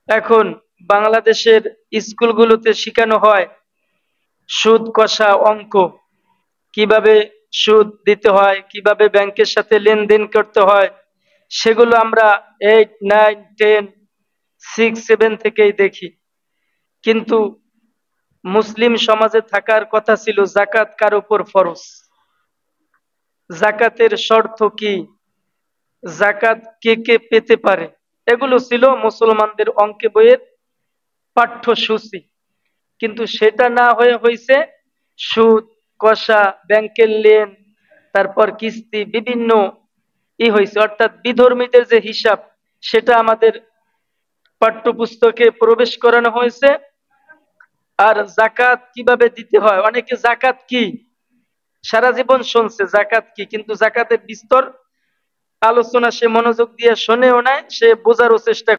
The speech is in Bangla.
এখন বাংলাদেশের স্কুলগুলোতে শেখানো হয় সুদ কষা অঙ্ক, কিভাবে সুদ দিতে হয়, কিভাবে ব্যাংকের সাথে লেনদেন করতে হয়, সেগুলো আমরা 8, 9, 10, 6, 7 থেকেই দেখি। কিন্তু মুসলিম সমাজে থাকার কথা ছিল জাকাত কার উপর ফরজ, জাকাতের শর্ত কি, জাকাত কে কে পেতে পারে, এগুলো ছিল মুসলমানদের অঙ্কে বইয়ের পাঠ্যসূচি। কিন্তু সেটা না হয়ে হয়েছে সুদ কষা, ব্যাংকের লেন, তারপর কিস্তি, বিভিন্ন হয়েছে। অর্থাৎ বিধর্মীদের যে হিসাব, সেটা আমাদের পাঠ্যপুস্তকে প্রবেশ করানো হয়েছে। আর জাকাত কিভাবে দিতে হয়, অনেকে জাকাত কি সারা জীবন শুনছে জাকাত কি, কিন্তু জাকাতের বিস্তর আলোচনা সে মনোযোগ দিয়ে শোনেও নাই, সে বোঝারও চেষ্টা